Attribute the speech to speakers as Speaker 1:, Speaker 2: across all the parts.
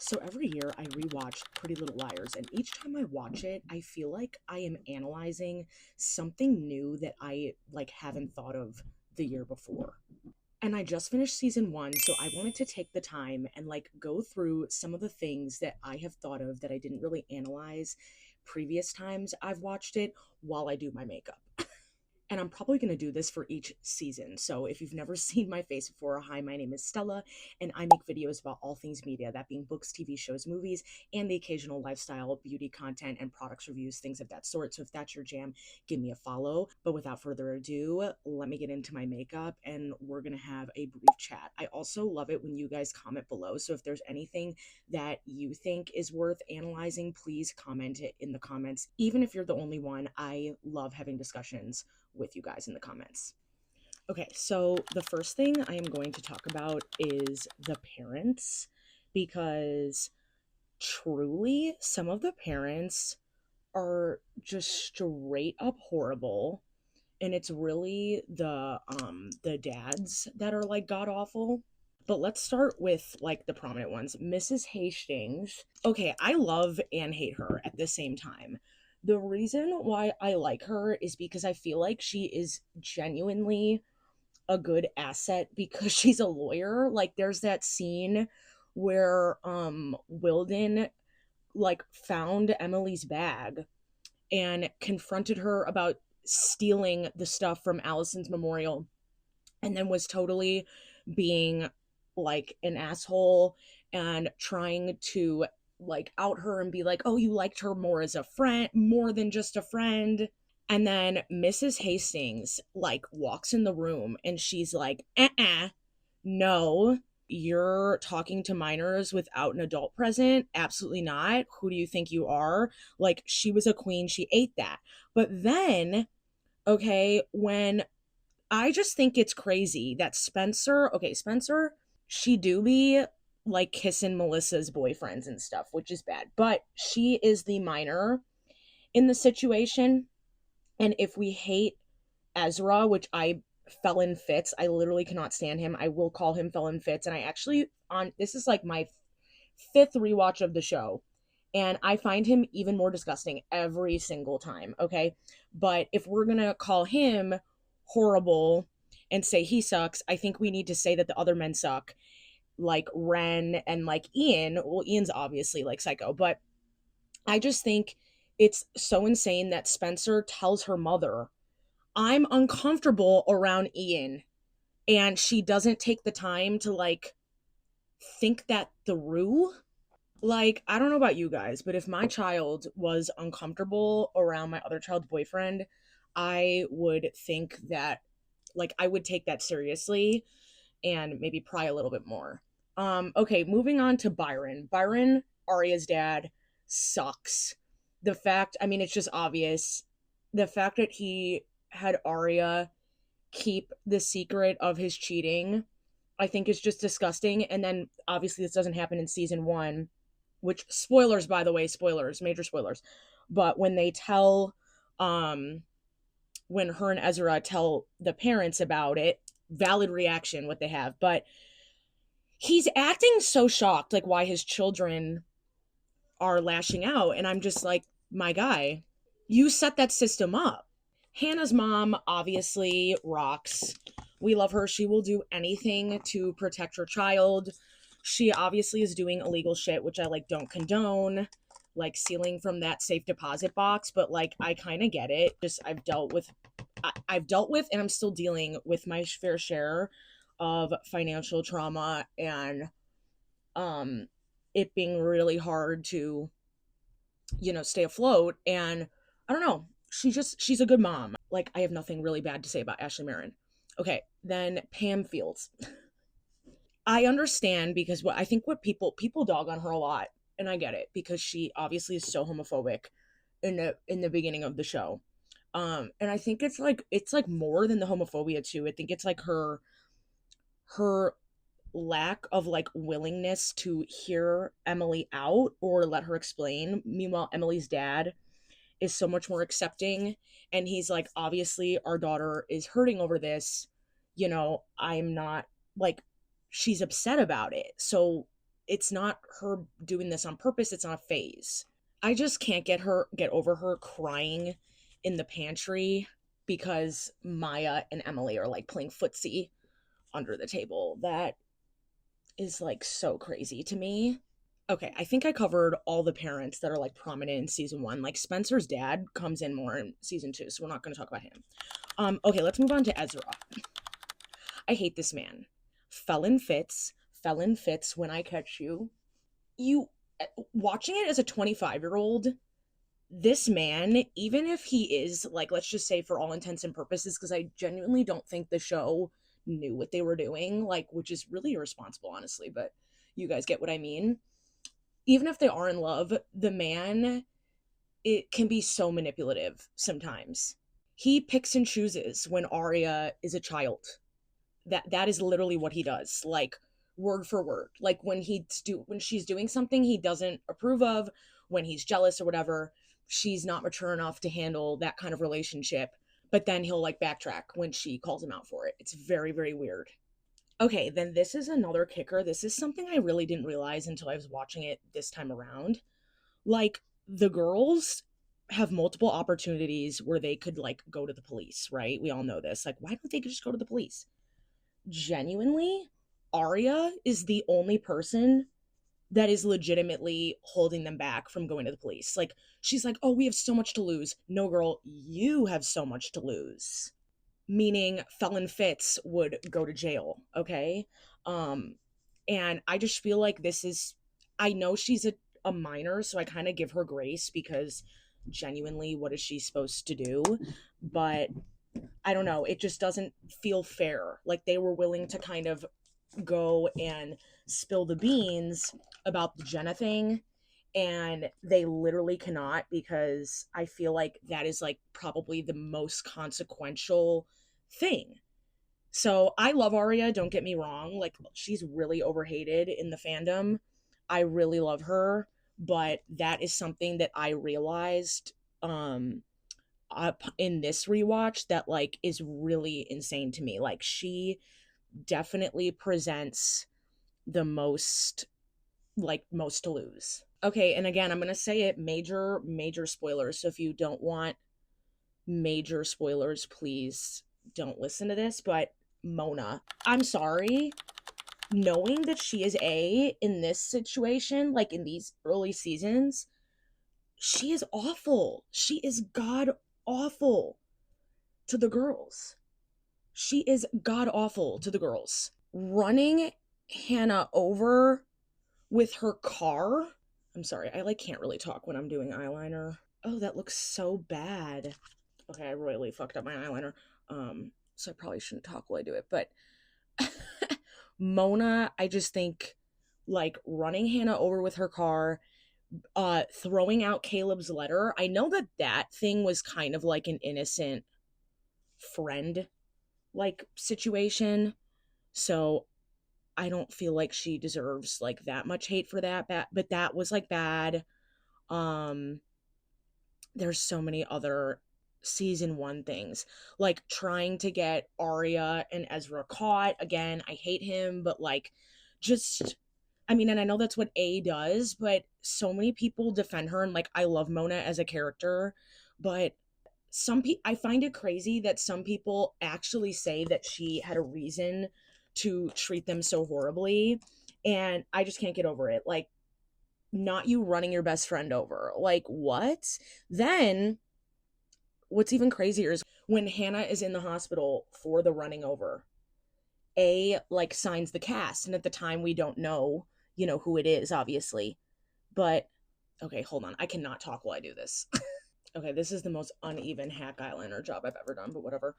Speaker 1: So every year I rewatch Pretty Little Liars, and each time I watch it, I feel like I am analyzing something new that I haven't thought of the year before. And I just finished season 1, so I wanted to take the time and go through some of the things that I have thought of that I didn't really analyze previous times I've watched it while I do my makeup. And I'm probably going to do this for each season. So if you've never seen my face before, hi, my name is Stella, and I make videos about all things media, that being books, TV shows, movies, and the occasional lifestyle, beauty content, and products reviews, things of that sort. So if that's your jam, give me a follow. But without further ado, let me get into my makeup and we're going to have a brief chat. I also love it when you guys comment below. So if there's anything that you think is worth analyzing, please comment it in the comments. Even if you're the only one, I love having discussions with you guys in the comments. Okay, so the first thing I am going to talk about is the parents, because truly some of the parents are just straight up horrible, and it's really the dads that are god awful. But let's start with the prominent ones. Mrs. Hastings. Okay, I love and hate her at the same time. The reason why I like her is because I feel like she is genuinely a good asset because she's a lawyer. There's that scene where Wilden found Emily's bag and confronted her about stealing the stuff from Allison's memorial, and then was totally being an asshole and trying to out her and be like, oh, you liked her more as a friend, more than just a friend. And then Mrs. Hastings walks in the room and she's like, no, you're talking to minors without an adult present. Absolutely not. Who do you think you are? She was a queen. She ate that. But then, okay, when I just think it's crazy that Spencer, she do be kissing Melissa's boyfriends and stuff, which is bad. But she is the minor in the situation. And if we hate Ezra, which I Felon Fitz, I literally cannot stand him. I will call him Felon Fitz. And I actually this is my fifth rewatch of the show. And I find him even more disgusting every single time. Okay. But if we're gonna call him horrible and say he sucks, I think we need to say that the other men suck, like Ren and Ian. Well, Ian's obviously psycho, but I just think it's so insane that Spencer tells her mother, I'm uncomfortable around Ian, and she doesn't take the time to think that through. I don't know about you guys, but if my child was uncomfortable around my other child's boyfriend, I would think that I would take that seriously and maybe pry a little bit more. Okay, moving on to Byron. Byron, Arya's dad, sucks. The fact, I mean, it's just obvious. The fact that he had Arya keep the secret of his cheating, I think is just disgusting. And then obviously this doesn't happen in season 1, which, spoilers, by the way, spoilers, major spoilers. But when they tell, when her and Ezra tell the parents about it, valid reaction, what they have. But he's acting so shocked, why his children are lashing out. And I'm just like, my guy, you set that system up. Hannah's mom obviously rocks. We love her. She will do anything to protect her child. She obviously is doing illegal shit, which I don't condone, stealing from that safe deposit box, but I kind of get it. Just I've dealt with and I'm still dealing with my fair share of financial trauma, and it being really hard to stay afloat. And I don't know, she's a good mom. I have nothing really bad to say about Ashley Marin. Okay, then Pam Fields. I understand, because I think what people dog on her a lot, and I get it, because she obviously is so homophobic in the beginning of the show. And I think it's more than the homophobia too. I think it's her lack of willingness to hear Emily out or let her explain. Meanwhile, Emily's dad is so much more accepting, and he's obviously our daughter is hurting over this. I'm not she's upset about it. So it's not her doing this on purpose, it's not a phase. I just can't get over her crying in the pantry because Maya and Emily are like playing footsie under the table. That is like so crazy to me. Okay, I think I covered all the parents that are like prominent in season one. Like Spencer's dad comes in more in season two, so we're not going to talk about him. Okay, let's move on to Ezra. I hate this man. Felon Fitz, when I catch you. You watching it as a 25-year-old, this man, even if he is like, let's just say for all intents and purposes, because I genuinely don't think the show knew what they were doing, like, which is really irresponsible, honestly, but you guys get what I mean. Even if they are in love, the man, it can be so manipulative sometimes. He picks and chooses when Arya is a child. That is literally what he does, like word for word. Like when she's doing something he doesn't approve of, when he's jealous or whatever, she's not mature enough to handle that kind of relationship, but then he'll like backtrack when she calls him out for it. It's very, very weird. Okay, then this is another kicker. This is something I really didn't realize until I was watching it this time around. Like, the girls have multiple opportunities where they could like go to the police, right? We all know this. Like, why don't they just go to the police? Genuinely, Arya is the only person that is legitimately holding them back from going to the police. Like, she's like, oh, we have so much to lose. No, girl, you have so much to lose. Meaning, Felon Fitz would go to jail, okay? Um, and I just feel like this is, I know she's a minor, so I kind of give her grace because genuinely, what is she supposed to do? But I don't know, it just doesn't feel fair. Like they were willing to kind of go and spill the beans about the Jenna thing, and they literally cannot, because I feel like that is like probably the most consequential thing. So I love Arya, don't get me wrong. Like she's really overhated in the fandom. I really love her, but that is something that I realized up in this rewatch that like is really insane to me. Like she definitely presents the most to lose. Okay, and again, I'm going to say it, major spoilers. So if you don't want major spoilers, please don't listen to this, but Mona, I'm sorry, knowing that she is A in this situation, like in these early seasons, she is awful. She is god awful to the girls. She is god awful to the girls. Running Hannah over with her car. I'm sorry, I like can't really talk when I'm doing eyeliner. Oh, that looks so bad. Okay, I royally fucked up my eyeliner. So I probably shouldn't talk while I do it, but Mona, I just think like running Hannah over with her car, throwing out Caleb's letter. I know that that thing was kind of like an innocent friend like situation. So I don't feel like she deserves like that much hate for that, but that was like bad. Um there's so many other season 1 things, like trying to get Arya and Ezra caught. Again, I hate him, but like just I mean, and I know that's what A does, but so many people defend her, and like I love Mona as a character, but some people, I find it crazy that some people actually say that she had a reason to treat them so horribly, and I just can't get over it. Like, not you running your best friend over. Like, what? Then what's even crazier is when Hannah is in the hospital for the running over, A like signs the cast, and at the time we don't know, who it is, obviously. But okay, hold on. I cannot talk while I do this. Okay, this is the most uneven hack eyeliner job I've ever done, but whatever.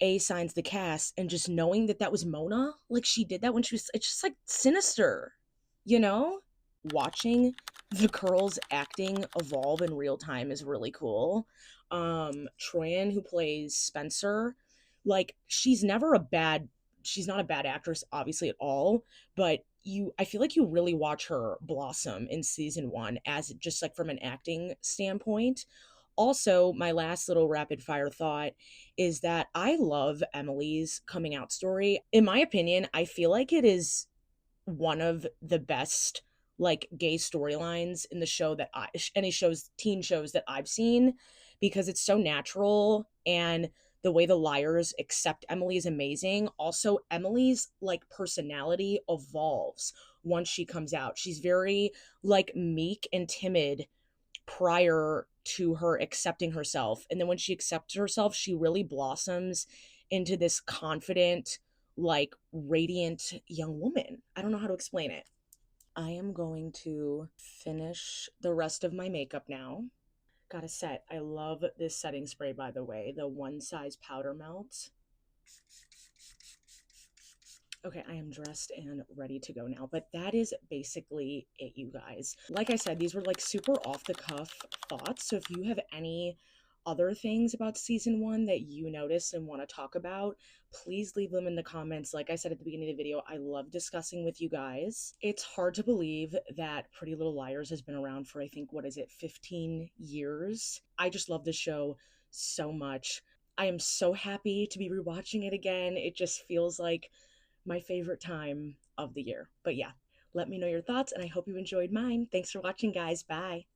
Speaker 1: A signs the cast, and just knowing that that was Mona, like she did that when she was, it's just like sinister, you know? Watching the girls acting evolve in real time is really cool. Troyan, who plays Spencer, like she's not a bad actress, obviously, at all, but I feel like you really watch her blossom in season 1 as just like from an acting standpoint. Also, my last little rapid fire thought is that I love Emily's coming out story. In my opinion, I feel like it is one of the best like gay storylines in the show that any shows, teen shows that I've seen, because it's so natural. And the way the liars accept Emily is amazing. Also, Emily's like personality evolves once she comes out. She's very like meek and timid prior to her accepting herself. And then when she accepts herself, she really blossoms into this confident, like radiant young woman. I don't know how to explain it. I am going to finish the rest of my makeup now. Got a set. I love this setting spray, by the way, the One Size Powder Melt. Okay, I am dressed and ready to go now. But that is basically it, you guys. Like I said, these were like super off the cuff thoughts. So if you have any other things about season one that you noticed and want to talk about, please leave them in the comments. Like I said at the beginning of the video, I love discussing with you guys. It's hard to believe that Pretty Little Liars has been around for, I think, what is it, 15 years? I just love the show so much. I am so happy to be rewatching it again. It just feels like my favorite time of the year. But yeah, let me know your thoughts, and I hope you enjoyed mine. Thanks for watching, guys. Bye.